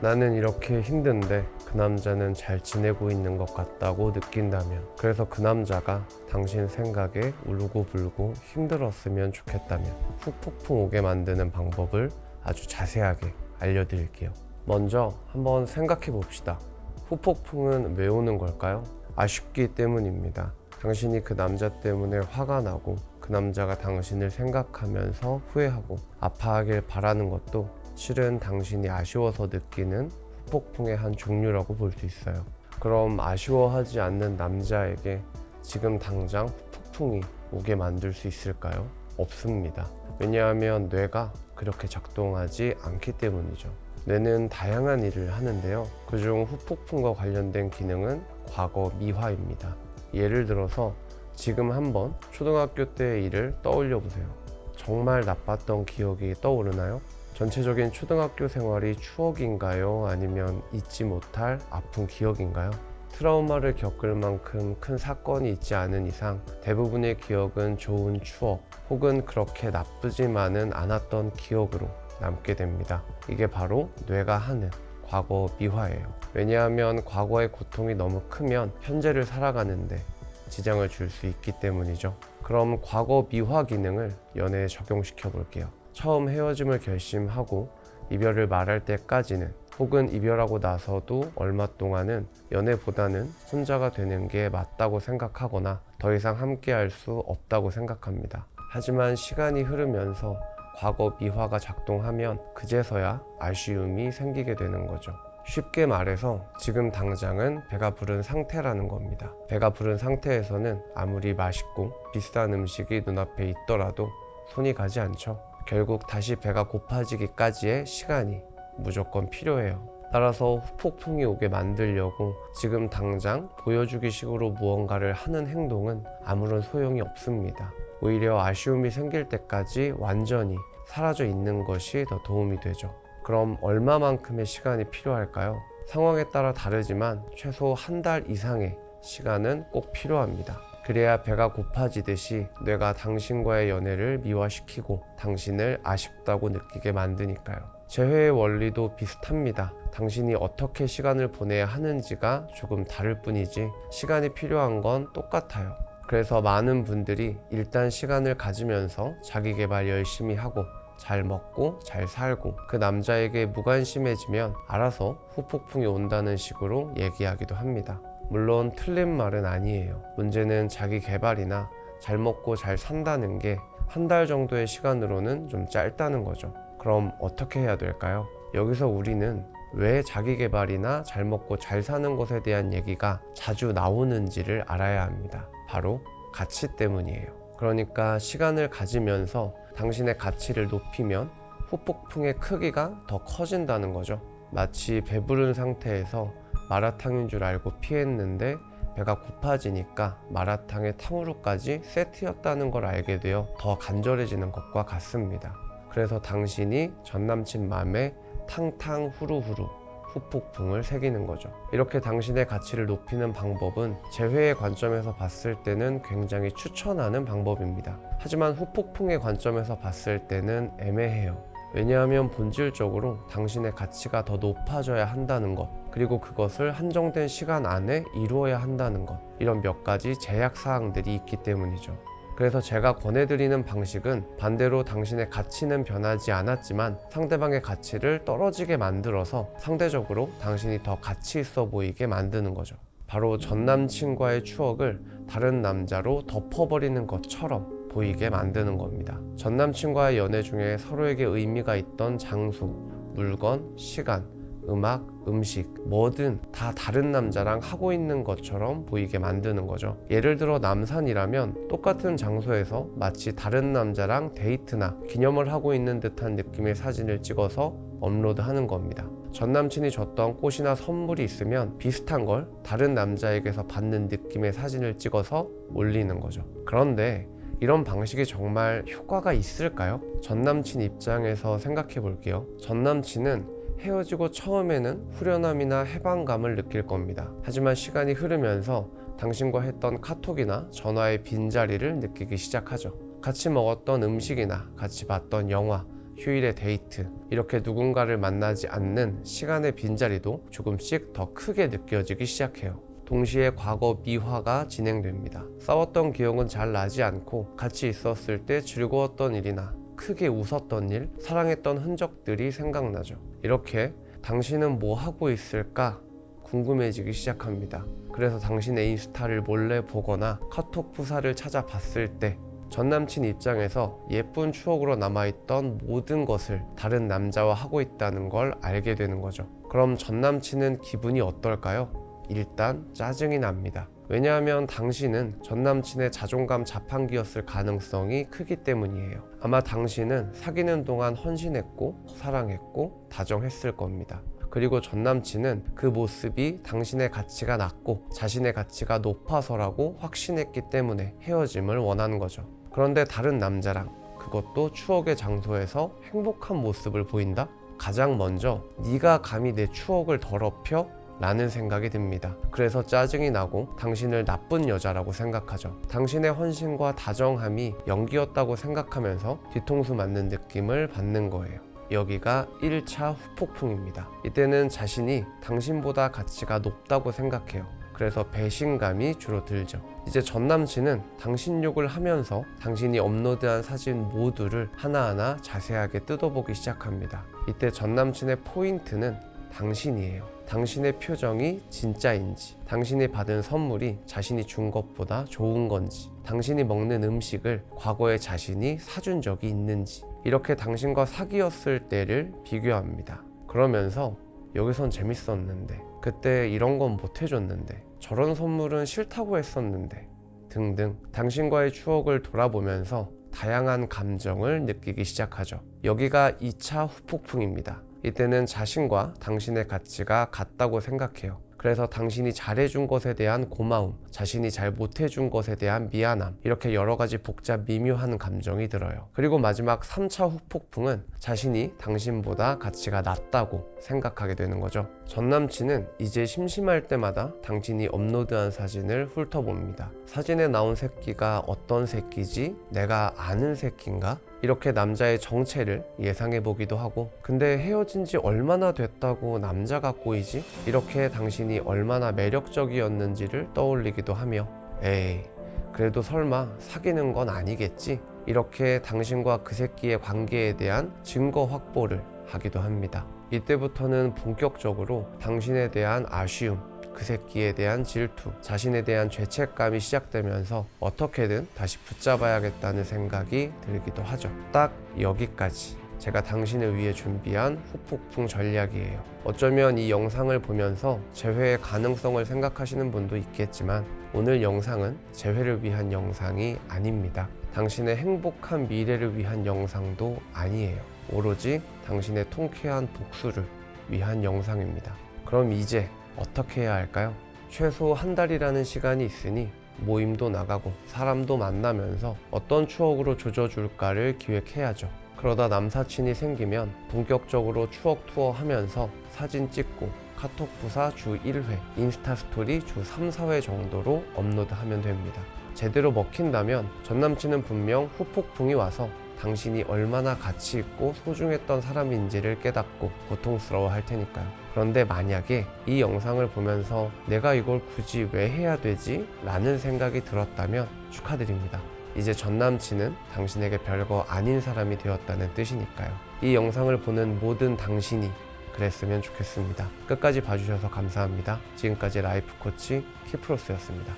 나는 이렇게 힘든데 그 남자는 잘 지내고 있는 것 같다고 느낀다면, 그래서 그 남자가 당신 생각에 울고불고 힘들었으면 좋겠다면 후폭풍 오게 만드는 방법을 아주 자세하게 알려드릴게요. 먼저 한번 생각해 봅시다. 후폭풍은 왜 오는 걸까요? 아쉽기 때문입니다. 당신이 그 남자 때문에 화가 나고 그 남자가 당신을 생각하면서 후회하고 아파하길 바라는 것도 실은 당신이 아쉬워서 느끼는 후폭풍의 한 종류라고 볼 수 있어요. 그럼 아쉬워하지 않는 남자에게 지금 당장 후폭풍이 오게 만들 수 있을까요? 없습니다. 왜냐하면 뇌가 그렇게 작동하지 않기 때문이죠. 뇌는 다양한 일을 하는데요. 그중 후폭풍과 관련된 기능은 과거 미화입니다. 예를 들어서 지금 한번 초등학교 때의 일을 떠올려 보세요. 정말 나빴던 기억이 떠오르나요? 전체적인 초등학교 생활이 추억인가요? 아니면 잊지 못할 아픈 기억인가요? 트라우마를 겪을 만큼 큰 사건이 있지 않은 이상 대부분의 기억은 좋은 추억 혹은 그렇게 나쁘지만은 않았던 기억으로 남게 됩니다. 이게 바로 뇌가 하는 과거 미화예요. 왜냐하면 과거의 고통이 너무 크면 현재를 살아가는데 지장을 줄 수 있기 때문이죠. 그럼 과거 미화 기능을 연애에 적용시켜 볼게요. 처음 헤어짐을 결심하고 이별을 말할 때까지는, 혹은 이별하고 나서도 얼마 동안은 연애보다는 혼자가 되는 게 맞다고 생각하거나 더 이상 함께 할 수 없다고 생각합니다. 하지만 시간이 흐르면서 과거 미화가 작동하면 그제서야 아쉬움이 생기게 되는 거죠. 쉽게 말해서 지금 당장은 배가 부른 상태라는 겁니다. 배가 부른 상태에서는 아무리 맛있고 비싼 음식이 눈앞에 있더라도 손이 가지 않죠. 결국 다시 배가 고파지기까지의 시간이 무조건 필요해요. 따라서 후폭풍이 오게 만들려고 지금 당장 보여주기 식으로 무언가를 하는 행동은 아무런 소용이 없습니다. 오히려 아쉬움이 생길 때까지 완전히 사라져 있는 것이 더 도움이 되죠. 그럼 얼마만큼의 시간이 필요할까요? 상황에 따라 다르지만 최소 한 달 이상의 시간은 꼭 필요합니다. 그래야 배가 고파지듯이 뇌가 당신과의 연애를 미화시키고 당신을 아쉽다고 느끼게 만드니까요. 재회의 원리도 비슷합니다. 당신이 어떻게 시간을 보내야 하는지가 조금 다를 뿐이지 시간이 필요한 건 똑같아요. 그래서 많은 분들이 일단 시간을 가지면서 자기 개발 열심히 하고 잘 먹고 잘 살고 그 남자에게 무관심해지면 알아서 후폭풍이 온다는 식으로 얘기하기도 합니다. 물론 틀린 말은 아니에요. 문제는 자기 개발이나 잘 먹고 잘 산다는 게 한 달 정도의 시간으로는 좀 짧다는 거죠. 그럼 어떻게 해야 될까요? 여기서 우리는 왜 자기 개발이나 잘 먹고 잘 사는 것에 대한 얘기가 자주 나오는지를 알아야 합니다. 바로 가치 때문이에요. 그러니까 시간을 가지면서 당신의 가치를 높이면 후폭풍의 크기가 더 커진다는 거죠. 마치 배부른 상태에서 마라탕인 줄 알고 피했는데 배가 고파지니까 마라탕에 탕후루까지 세트였다는 걸 알게 되어 더 간절해지는 것과 같습니다. 그래서 당신이 전남친 맘에 탕탕 후루후루 후폭풍을 새기는 거죠. 이렇게 당신의 가치를 높이는 방법은 재회의 관점에서 봤을 때는 굉장히 추천하는 방법입니다. 하지만 후폭풍의 관점에서 봤을 때는 애매해요. 왜냐하면 본질적으로 당신의 가치가 더 높아져야 한다는 것, 그리고 그것을 한정된 시간 안에 이루어야 한다는 것, 이런 몇 가지 제약 사항들이 있기 때문이죠. 그래서 제가 권해드리는 방식은 반대로 당신의 가치는 변하지 않았지만 상대방의 가치를 떨어지게 만들어서 상대적으로 당신이 더 가치 있어 보이게 만드는 거죠. 바로 전 남친과의 추억을 다른 남자로 덮어버리는 것처럼 보이게 만드는 겁니다. 전 남친과의 연애 중에 서로에게 의미가 있던 장소, 물건, 시간, 음악, 음식, 뭐든 다 다른 남자랑 하고 있는 것처럼 보이게 만드는 거죠. 예를 들어 남산이라면 똑같은 장소에서 마치 다른 남자랑 데이트나 기념을 하고 있는 듯한 느낌의 사진을 찍어서 업로드하는 겁니다. 전 남친이 줬던 꽃이나 선물이 있으면 비슷한 걸 다른 남자에게서 받는 느낌의 사진을 찍어서 올리는 거죠. 그런데 이런 방식이 정말 효과가 있을까요? 전 남친 입장에서 생각해 볼게요. 전 남친은 헤어지고 처음에는 후련함이나 해방감을 느낄 겁니다. 하지만 시간이 흐르면서 당신과 했던 카톡이나 전화의 빈자리를 느끼기 시작하죠. 같이 먹었던 음식이나 같이 봤던 영화, 휴일에 데이트, 이렇게 누군가를 만나지 않는 시간의 빈자리도 조금씩 더 크게 느껴지기 시작해요. 동시에 과거 미화가 진행됩니다. 싸웠던 기억은 잘 나지 않고 같이 있었을 때 즐거웠던 일이나 크게 웃었던 일, 사랑했던 흔적들이 생각나죠. 이렇게 당신은 뭐 하고 있을까 궁금해지기 시작합니다. 그래서 당신의 인스타를 몰래 보거나 카톡 부사를 찾아봤을 때 전남친 입장에서 예쁜 추억으로 남아있던 모든 것을 다른 남자와 하고 있다는 걸 알게 되는 거죠. 그럼 전남친은 기분이 어떨까요? 일단 짜증이 납니다. 왜냐하면 당신은 전남친의 자존감 자판기였을 가능성이 크기 때문이에요. 아마 당신은 사귀는 동안 헌신했고 사랑했고 다정했을 겁니다. 그리고 전남친은 그 모습이 당신의 가치가 낮고 자신의 가치가 높아서라고 확신했기 때문에 헤어짐을 원하는 거죠. 그런데 다른 남자랑, 그것도 추억의 장소에서 행복한 모습을 보인다? 가장 먼저 네가 감히 내 추억을 더럽혀? 라는 생각이 듭니다. 그래서 짜증이 나고 당신을 나쁜 여자라고 생각하죠. 당신의 헌신과 다정함이 연기였다고 생각하면서 뒤통수 맞는 느낌을 받는 거예요. 여기가 1차 후폭풍입니다. 이때는 자신이 당신보다 가치가 높다고 생각해요. 그래서 배신감이 주로 들죠. 이제 전남친은 당신 욕을 하면서 당신이 업로드한 사진 모두를 하나하나 자세하게 뜯어보기 시작합니다. 이때 전남친의 포인트는 당신이에요. 당신의 표정이 진짜인지, 당신이 받은 선물이 자신이 준 것보다 좋은 건지, 당신이 먹는 음식을 과거에 자신이 사준 적이 있는지, 이렇게 당신과 사귀었을 때를 비교합니다. 그러면서 여기선 재밌었는데, 그때 이런 건 못 해줬는데, 저런 선물은 싫다고 했었는데 등등 당신과의 추억을 돌아보면서 다양한 감정을 느끼기 시작하죠. 여기가 2차 후폭풍입니다. 이때는 자신과 당신의 가치가 같다고 생각해요. 그래서 당신이 잘해준 것에 대한 고마움, 자신이 잘 못해준 것에 대한 미안함, 이렇게 여러 가지 복잡 미묘한 감정이 들어요. 그리고 마지막 3차 후폭풍은 자신이 당신보다 가치가 낮다고 생각하게 되는 거죠. 전남친은 이제 심심할 때마다 당신이 업로드한 사진을 훑어봅니다. 사진에 나온 새끼가 어떤 새끼지? 내가 아는 새끼인가? 이렇게 남자의 정체를 예상해 보기도 하고, 근데 헤어진 지 얼마나 됐다고 남자가 꼬이지? 이렇게 당신이 얼마나 매력적이었는지를 떠올리기도 하며, 에이, 그래도 설마 사귀는 건 아니겠지? 이렇게 당신과 그 새끼의 관계에 대한 증거 확보를 하기도 합니다. 이때부터는 본격적으로 당신에 대한 아쉬움, 그 새끼에 대한 질투, 자신에 대한 죄책감이 시작되면서 어떻게든 다시 붙잡아야겠다는 생각이 들기도 하죠. 딱 여기까지 제가 당신을 위해 준비한 후폭풍 전략이에요. 어쩌면 이 영상을 보면서 재회의 가능성을 생각하시는 분도 있겠지만, 오늘 영상은 재회를 위한 영상이 아닙니다. 당신의 행복한 미래를 위한 영상도 아니에요. 오로지 당신의 통쾌한 복수를 위한 영상입니다. 그럼 이제 어떻게 해야 할까요? 최소 한 달이라는 시간이 있으니 모임도 나가고 사람도 만나면서 어떤 추억으로 조져줄까를 기획해야죠. 그러다 남사친이 생기면 본격적으로 추억 투어 하면서 사진 찍고 카톡 부사 주 1회, 인스타 스토리 주 3, 4회 정도로 업로드하면 됩니다. 제대로 먹힌다면 전남친은 분명 후폭풍이 와서 당신이 얼마나 가치 있고 소중했던 사람인지를 깨닫고 고통스러워 할 테니까요. 그런데 만약에 이 영상을 보면서 내가 이걸 굳이 왜 해야 되지? 라는 생각이 들었다면 축하드립니다. 이제 전남친은 당신에게 별거 아닌 사람이 되었다는 뜻이니까요. 이 영상을 보는 모든 당신이 그랬으면 좋겠습니다. 끝까지 봐주셔서 감사합니다. 지금까지 라이프 코치 키프로스였습니다.